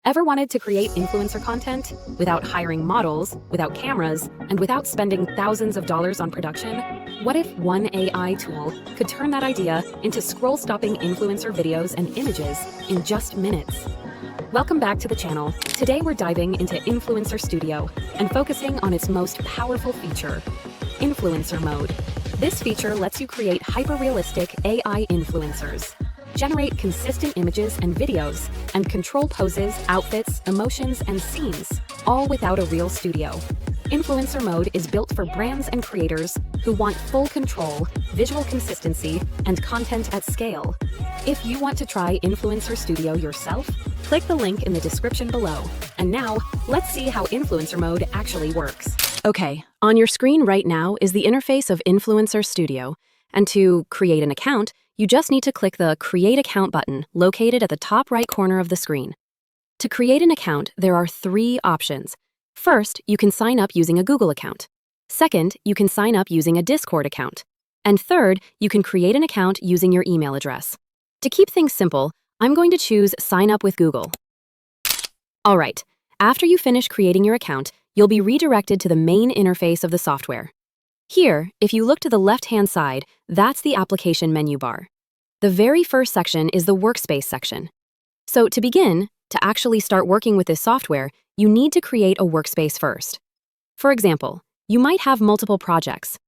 Ever wanted to create influencer content without hiring models, without cameras, and without spending thousands of dollars on production? What if one AI tool could turn that idea into scroll-stopping influencer videos and images in just minutes? Welcome back to the channel. Today we're diving into Influencer Studio and focusing on its most powerful feature, Influencer Mode. This feature lets you create hyper-realistic AI influencers, generate consistent images and videos, and control poses, outfits, emotions, and scenes, all without a real studio. Influencer Mode is built for brands and creators who want full control, visual consistency, and content at scale. If you want to try Influencer Studio yourself, click the link in the description below. And now, let's see how Influencer Mode actually works. Okay, on your screen right now is the interface of Influencer Studio, and to create an account, you just need to click the Create Account button located at the top right corner of the screen. To create an account, there are 3 options. First, you can sign up using a Google account. Second, you can sign up using a Discord account. And third, you can create an account using your email address. To keep things simple, I'm going to choose Sign Up with Google. All right, after you finish creating your account, you'll be redirected to the main interface of the software. Here, if you look to the left-hand side, that's the application menu bar. The very first section is the workspace section. So to begin, to actually start working with this software, you need to create a workspace first. For example, you might have multiple projects.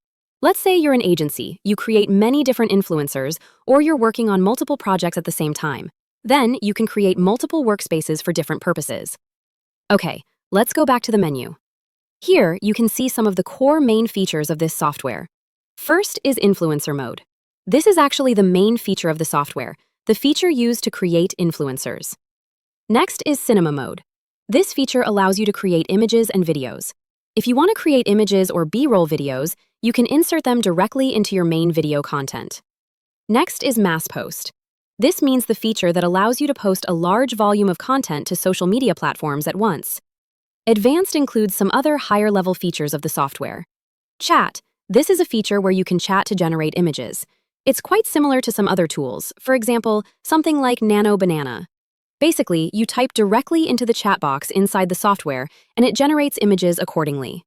Let's say you're an agency, you create many different influencers, or you're working on multiple projects at the same time. Then you can create multiple workspaces for different purposes. Okay, let's go back to the menu. Here, you can see some of the core main features of this software. First is Influencer Mode. This is actually the main feature of the software, the feature used to create influencers. Next is Cinema Mode. This feature allows you to create images and videos. If you want to create images or B-roll videos, you can insert them directly into your main video content. Next is Mass Post. This means the feature that allows you to post a large volume of content to social media platforms at once. Advanced includes some other higher-level features of the software. Chat. This is a feature where you can chat to generate images. It's quite similar to some other tools, for example, something like Nano Banana. Basically, you type directly into the chat box inside the software, and it generates images accordingly.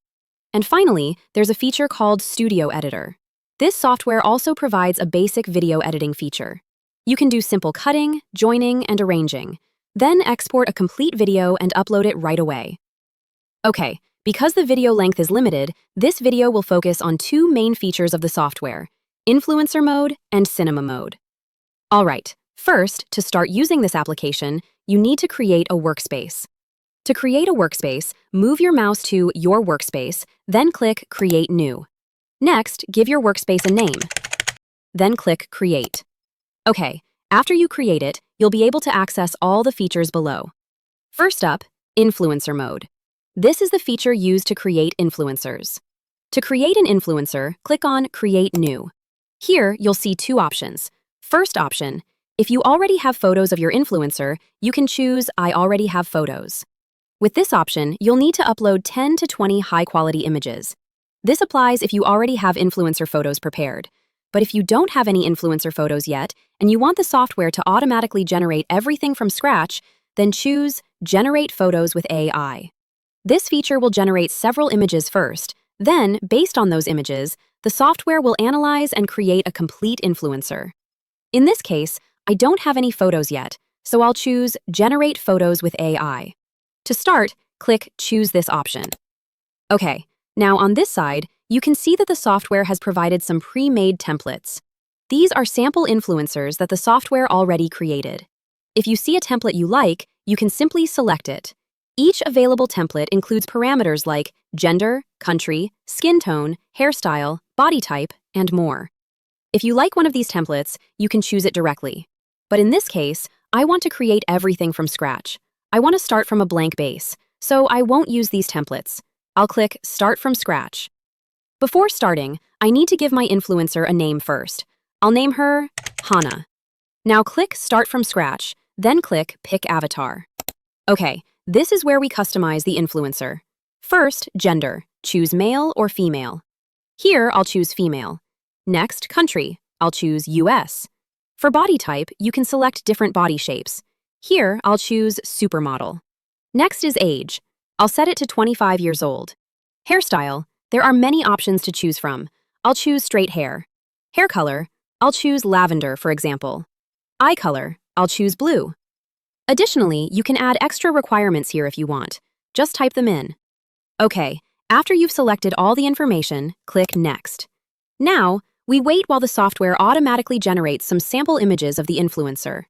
And finally, there's a feature called Studio Editor. This software also provides a basic video editing feature. You can do simple cutting, joining, and arranging. Then export a complete video and upload it right away. Okay, because the video length is limited, this video will focus on 2 main features of the software, Influencer Mode and Cinema Mode. All right, first, to start using this application, you need to create a workspace. To create a workspace, move your mouse to Your Workspace, then click Create New. Next, give your workspace a name. Then click Create. Okay, after you create it, you'll be able to access all the features below. First up, Influencer Mode. This is the feature used to create influencers. To create an influencer, click on Create New. Here, you'll see 2 options. First option, if you already have photos of your influencer, you can choose I already have photos. With this option, you'll need to upload 10 to 20 high-quality images. This applies if you already have influencer photos prepared. But if you don't have any influencer photos yet, and you want the software to automatically generate everything from scratch, then choose Generate Photos with AI. This feature will generate several images first. Then, based on those images, the software will analyze and create a complete influencer. In this case, I don't have any photos yet, so I'll choose Generate Photos with AI. To start, click Choose this option. Okay, now on this side, you can see that the software has provided some pre-made templates. These are sample influencers that the software already created. If you see a template you like, you can simply select it. Each available template includes parameters like gender, country, skin tone, hairstyle, body type, and more. If you like one of these templates, you can choose it directly. But in this case, I want to create everything from scratch. I want to start from a blank base, so I won't use these templates. I'll click Start from Scratch. Before starting, I need to give my influencer a name first. I'll name her Hana. Now click Start from Scratch, then click Pick Avatar. Okay. This is where we customize the influencer. First, gender. Choose male or female. Here, I'll choose female. Next, country. I'll choose US. For body type, you can select different body shapes. Here, I'll choose supermodel. Next is age. I'll set it to 25 years old. Hairstyle. There are many options to choose from. I'll choose straight hair. Hair color. I'll choose lavender, for example. Eye color. I'll choose blue. Additionally, you can add extra requirements here if you want. Just type them in. Okay, after you've selected all the information, click Next. Now, we wait while the software automatically generates some sample images of the influencer.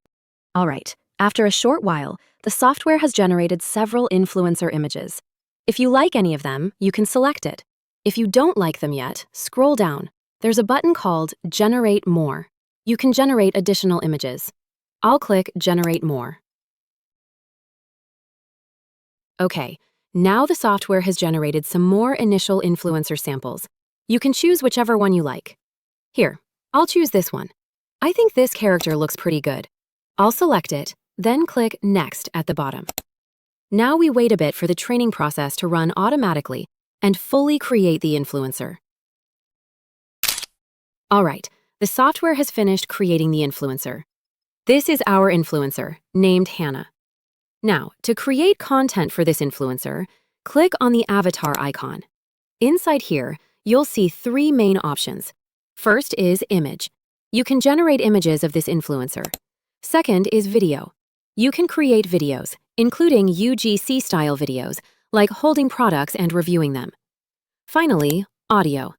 All right, after a short while, the software has generated several influencer images. If you like any of them, you can select it. If you don't like them yet, scroll down. There's a button called Generate More. You can generate additional images. I'll click Generate More. Okay, now the software has generated some more initial influencer samples. You can choose whichever one you like. Here, I'll choose this one. I think this character looks pretty good. I'll select it, then click Next at the bottom. Now we wait a bit for the training process to run automatically and fully create the influencer. All right, the software has finished creating the influencer. This is our influencer, named Hannah. Now, to create content for this influencer, click on the avatar icon. Inside here, you'll see three main options. First is image. You can generate images of this influencer. Second is video. You can create videos, including UGC-style videos, like holding products and reviewing them. Finally, audio.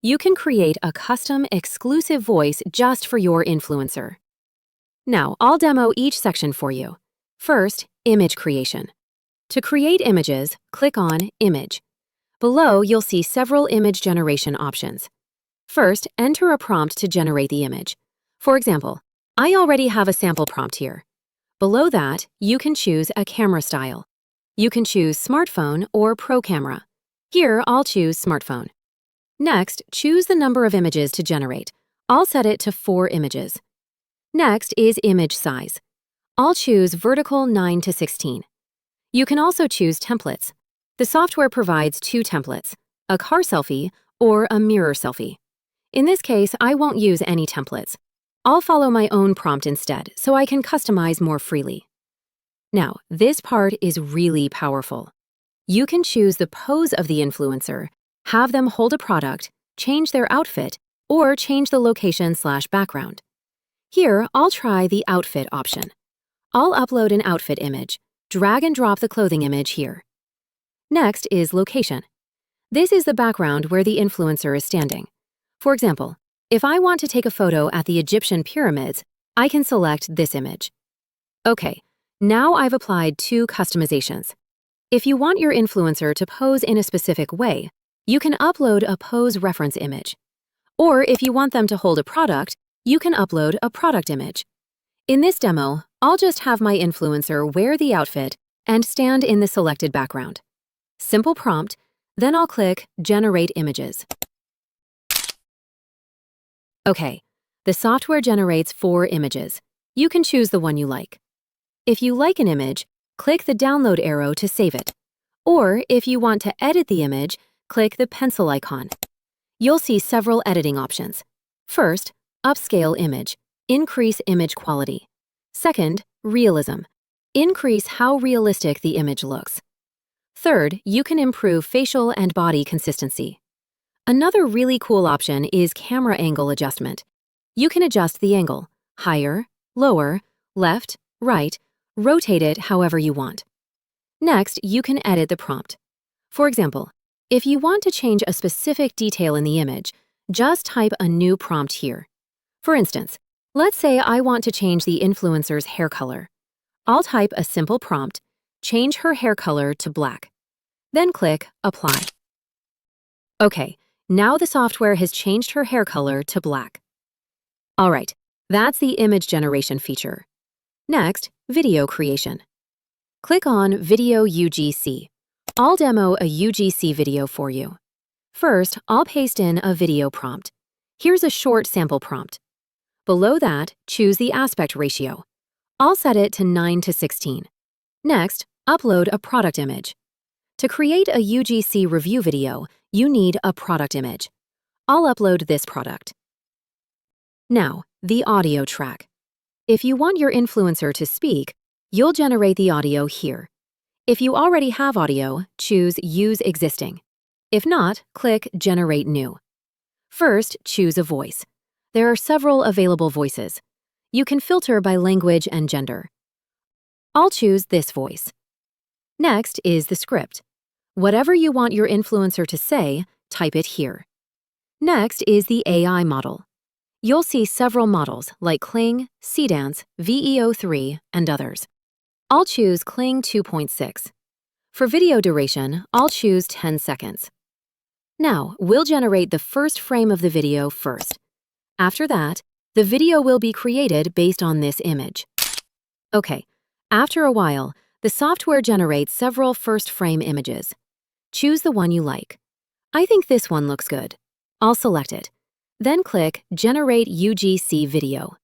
You can create a custom, exclusive voice just for your influencer. Now, I'll demo each section for you. First, image creation. To create images, click on Image. Below, you'll see several image generation options. First, enter a prompt to generate the image. For example, I already have a sample prompt here. Below that, you can choose a camera style. You can choose smartphone or pro camera. Here, I'll choose smartphone. Next, choose the number of images to generate. I'll set it to 4 images. Next is image size. I'll choose vertical 9:16. You can also choose templates. The software provides 2 templates, a car selfie or a mirror selfie. In this case, I won't use any templates. I'll follow my own prompt instead, so I can customize more freely. Now, this part is really powerful. You can choose the pose of the influencer, have them hold a product, change their outfit, or change the location/background. Here, I'll try the outfit option. I'll upload an outfit image, drag and drop the clothing image here. Next is location. This is the background where the influencer is standing. For example, if I want to take a photo at the Egyptian pyramids, I can select this image. Okay, now I've applied 2 customizations. If you want your influencer to pose in a specific way, you can upload a pose reference image. Or if you want them to hold a product, you can upload a product image. In this demo, I'll just have my influencer wear the outfit and stand in the selected background. Simple prompt, then I'll click Generate Images. Okay, the software generates 4 images. You can choose the one you like. If you like an image, click the download arrow to save it. Or if you want to edit the image, click the pencil icon. You'll see several editing options. First, upscale image, increase image quality. Second, realism, increase how realistic the image looks. Third, you can improve facial and body consistency. Another really cool option is camera angle adjustment. You can adjust the angle, higher, lower, left, right, rotate it however you want. Next, you can edit the prompt. For example, if you want to change a specific detail in the image, just type a new prompt here. For instance, let's say I want to change the influencer's hair color. I'll type a simple prompt, change her hair color to black. Then click Apply. Okay, now the software has changed her hair color to black. All right, that's the image generation feature. Next, video creation. Click on Video UGC. I'll demo a UGC video for you. First, I'll paste in a video prompt. Here's a short sample prompt. Below that, choose the aspect ratio. I'll set it to 9:16. Next, upload a product image. To create a UGC review video, you need a product image. I'll upload this product. Now, the audio track. If you want your influencer to speak, you'll generate the audio here. If you already have audio, choose Use Existing. If not, click Generate New. First, choose a voice. There are several available voices. You can filter by language and gender. I'll choose this voice. Next is the script. Whatever you want your influencer to say, type it here. Next is the AI model. You'll see several models like Kling, Cdance, VEO3, and others. I'll choose Kling 2.6. For video duration, I'll choose 10 seconds. Now, we'll generate the first frame of the video first. After that, the video will be created based on this image. Okay, after a while, the software generates several first frame images. Choose the one you like. I think this one looks good. I'll select it. Then click Generate UGC Video.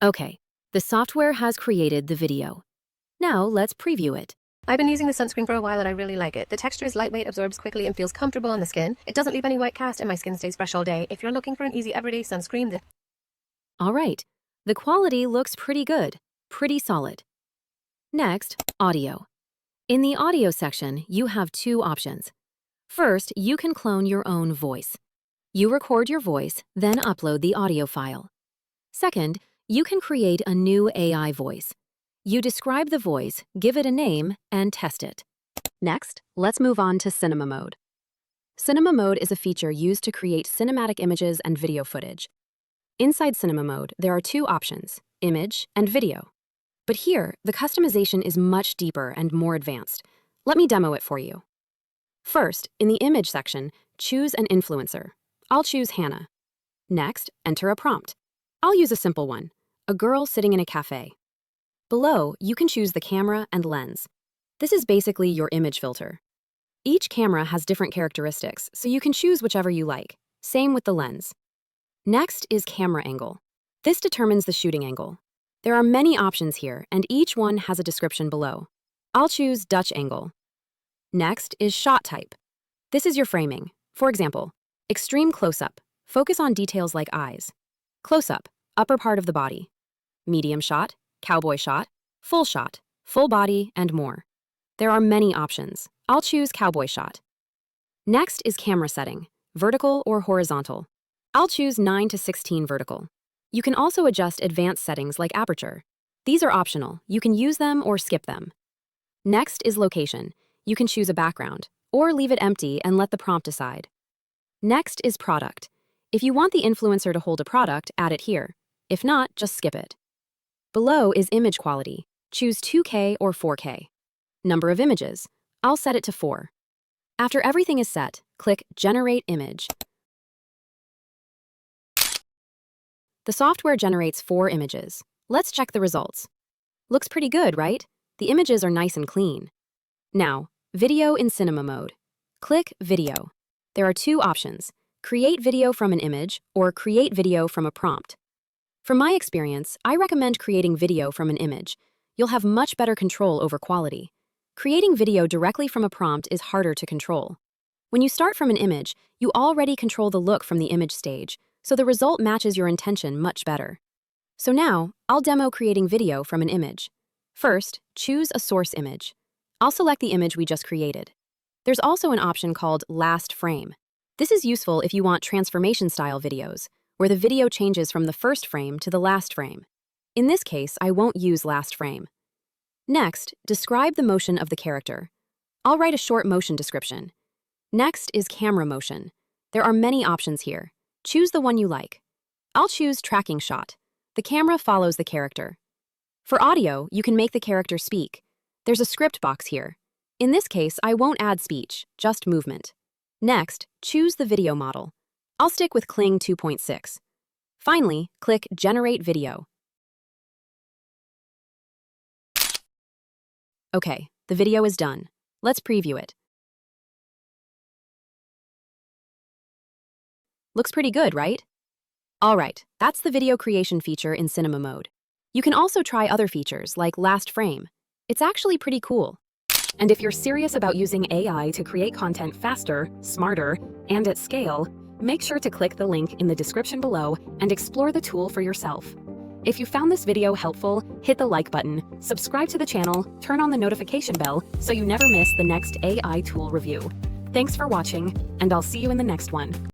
Okay, the software has created the video. Now let's preview it. I've been using the sunscreen for a while and I really like it. The texture is lightweight, absorbs quickly, and feels comfortable on the skin. It doesn't leave any white cast and my skin stays fresh all day. If you're looking for an easy everyday sunscreen, All right, the quality looks pretty good, pretty solid. Next, audio. In the audio section, you have two options. First, you can clone your own voice. You record your voice, then upload the audio file. Second, you can create a new AI voice. You describe the voice, give it a name, and test it. Next, let's move on to Cinema Mode. Cinema Mode is a feature used to create cinematic images and video footage. Inside Cinema Mode, there are two options, image and video. But here, the customization is much deeper and more advanced. Let me demo it for you. First, in the image section, choose an influencer. I'll choose Hannah. Next, enter a prompt. I'll use a simple one, a girl sitting in a cafe. Below, you can choose the camera and lens. This is basically your image filter. Each camera has different characteristics, so you can choose whichever you like. Same with the lens. Next is camera angle. This determines the shooting angle. There are many options here, and each one has a description below. I'll choose Dutch angle. Next is shot type. This is your framing. For example, extreme close-up. Focus on details like eyes. Close-up, upper part of the body. Medium shot, cowboy shot, full body, and more. There are many options. I'll choose cowboy shot. Next is camera setting, vertical or horizontal. I'll choose 9:16 vertical. You can also adjust advanced settings like aperture. These are optional. You can use them or skip them. Next is location. You can choose a background, or leave it empty and let the prompt decide. Next is product. If you want the influencer to hold a product, add it here. If not, just skip it. Below is image quality. Choose 2K or 4K. Number of images. I'll set it to 4. After everything is set, click Generate Image. The software generates 4 images. Let's check the results. Looks pretty good, right? The images are nice and clean. Now, video in Cinema Mode. Click Video. There are two options, create video from an image or create video from a prompt. From my experience, I recommend creating video from an image. You'll have much better control over quality. Creating video directly from a prompt is harder to control. When you start from an image, you already control the look from the image stage, so the result matches your intention much better. So now, I'll demo creating video from an image. First, choose a source image. I'll select the image we just created. There's also an option called Last Frame. This is useful if you want transformation-style videos, where the video changes from the first frame to the last frame. In this case, I won't use last frame. Next, describe the motion of the character. I'll write a short motion description. Next is camera motion. There are many options here. Choose the one you like. I'll choose tracking shot. The camera follows the character. For audio, you can make the character speak. There's a script box here. In this case, I won't add speech, just movement. Next, choose the video model. I'll stick with Kling 2.6. Finally, click Generate Video. Okay, the video is done. Let's preview it. Looks pretty good, right? All right, that's the video creation feature in Cinema Mode. You can also try other features like Last Frame. It's actually pretty cool. And if you're serious about using AI to create content faster, smarter, and at scale, make sure to click the link in the description below and explore the tool for yourself. If you found this video helpful, hit the like button, subscribe to the channel, turn on the notification bell so you never miss the next AI tool review. Thanks for watching, and I'll see you in the next one.